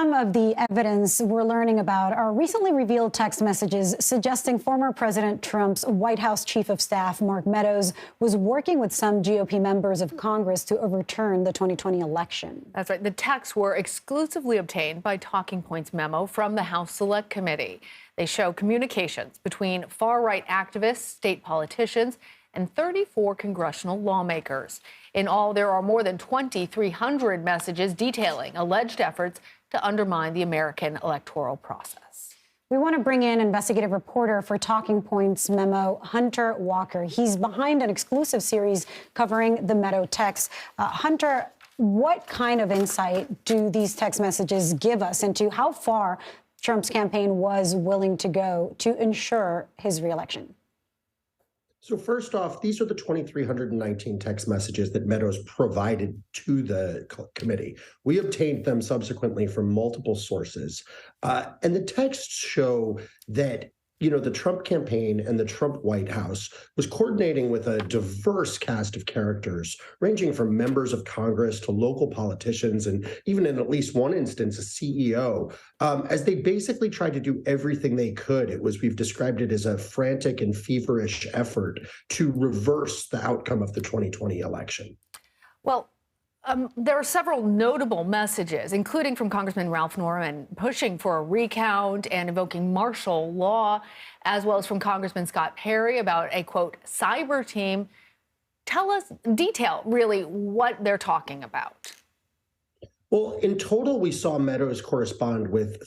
Some of the evidence we're learning about are recently revealed text messages suggesting former President Trump's White House Chief of Staff, Mark Meadows, was working with some GOP members of Congress to overturn the 2020 election. That's right. The texts were exclusively obtained by Talking Points Memo from the House Select Committee. They show communications between far-right activists, state politicians, and 34 congressional lawmakers. In all, there are more than 2,300 messages detailing alleged efforts to undermine the American electoral process. We want to bring in investigative reporter for Talking Points Memo, Hunter Walker. He's behind an exclusive series covering the Meadows texts. Hunter, what kind of insight do these text messages give us into how far Trump's campaign was willing to go to ensure his reelection? So first off, these are the 2,319 text messages that Meadows provided to the committee. We obtained them subsequently from multiple sources. And the texts show that the Trump campaign and the Trump White House was coordinating with a diverse cast of characters, ranging from members of Congress to local politicians, and even in at least one instance, a CEO, as they basically tried to do everything they could. We've described it as a frantic and feverish effort to reverse the outcome of the 2020 election. Well, there are several notable messages, including from Congressman Ralph Norman, pushing for a recount and invoking martial law, as well as from Congressman Scott Perry about a, quote, cyber team. Detail really what they're talking about. Well, in total, we saw Meadows correspond with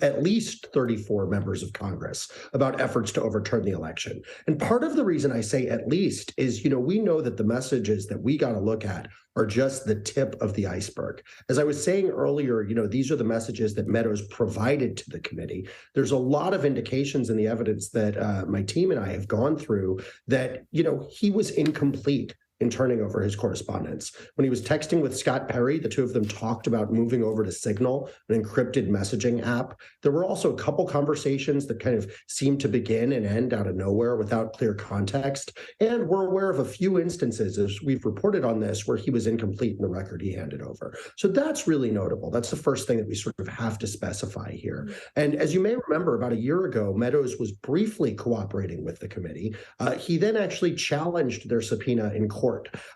at least 34 members of Congress about efforts to overturn the election. And part of the reason I say at least is, we know that the messages that we got to look at are just the tip of the iceberg. As I was saying earlier, these are the messages that Meadows provided to the committee. There's a lot of indications in the evidence that my team and I have gone through that, he was incomplete in turning over his correspondence. When he was texting with Scott Perry, the two of them talked about moving over to Signal, an encrypted messaging app. There were also a couple conversations that kind of seemed to begin and end out of nowhere without clear context. And we're aware of a few instances, as we've reported on this, where he was incomplete in the record he handed over. So that's really notable. That's the first thing that we sort of have to specify here. And as you may remember, about a year ago, Meadows was briefly cooperating with the committee. He then actually challenged their subpoena in court.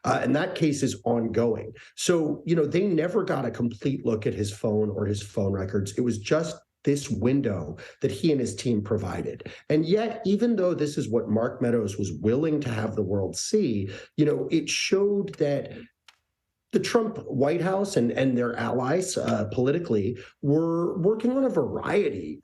And that case is ongoing. So, they never got a complete look at his phone or his phone records. It was just this window that he and his team provided. And yet, even though this is what Mark Meadows was willing to have the world see, it showed that the Trump White House and their allies politically were working on a variety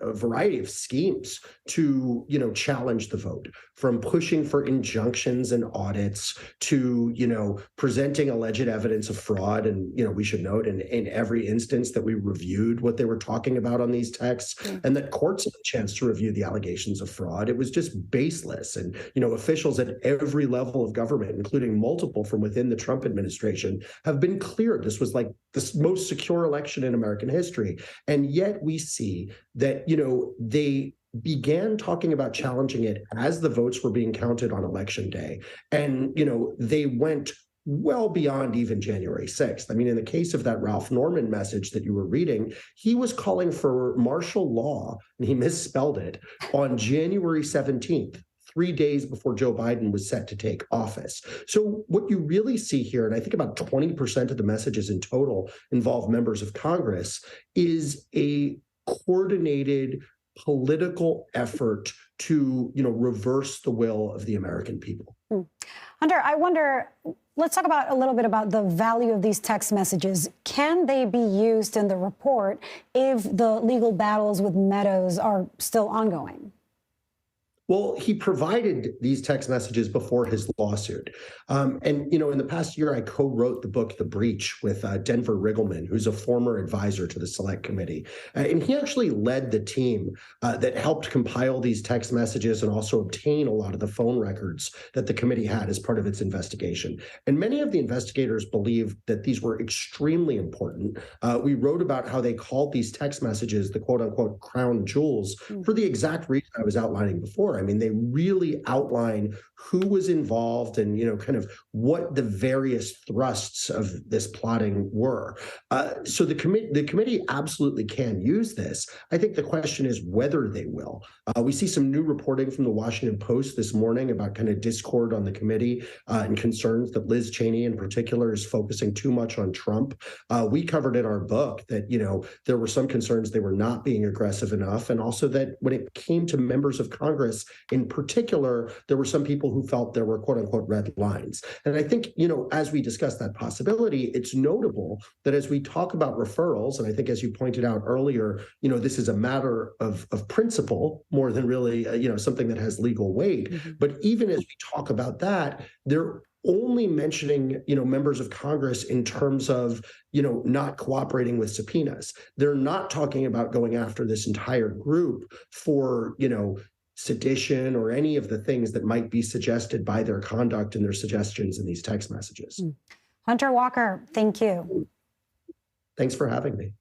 of schemes to, challenge the vote, from pushing for injunctions and audits to, presenting alleged evidence of fraud. And, we should note in every instance that we reviewed what they were talking about on these texts and that courts had a chance to review the allegations of fraud. It was just baseless. And, officials at every level of government, including multiple from within the Trump administration, have been clear this was like the most secure election in American history. And yet we see that, they began talking about challenging it as the votes were being counted on election day. And, they went well beyond even January 6th. I mean, in the case of that Ralph Norman message that you were reading, he was calling for martial law, and he misspelled it, on January 17th. 3 days before Joe Biden was set to take office. So what you really see here, and I think about 20% of the messages in total involve members of Congress, is a coordinated political effort to, reverse the will of the American people. Hunter, I wonder, let's talk a little bit about the value of these text messages. Can they be used in the report if the legal battles with Meadows are still ongoing? Well, he provided these text messages before his lawsuit. And, in the past year, I co-wrote the book, The Breach, with Denver Riggleman, who's a former advisor to the Select Committee. And he actually led the team that helped compile these text messages and also obtain a lot of the phone records that the committee had as part of its investigation. And many of the investigators believed that these were extremely important. We wrote about how they called these text messages the quote unquote crown jewels for the exact reason I was outlining before. I mean, they really outline who was involved and, kind of what the various thrusts of this plotting were. So the committee absolutely can use this. I think the question is whether they will. We see some new reporting from the Washington Post this morning about kind of discord on the committee and concerns that Liz Cheney in particular is focusing too much on Trump. We covered in our book that, there were some concerns they were not being aggressive enough, and also that when it came to members of Congress in particular, there were some people who felt there were quote unquote red lines. And I think, as we discuss that possibility, it's notable that as we talk about referrals, and I think as you pointed out earlier, this is a matter of principle more than really, something that has legal weight. Mm-hmm. But even as we talk about that, they're only mentioning, members of Congress in terms of, not cooperating with subpoenas. They're not talking about going after this entire group for, sedition or any of the things that might be suggested by their conduct and their suggestions in these text messages. Hunter Walker, thank you. Thanks for having me.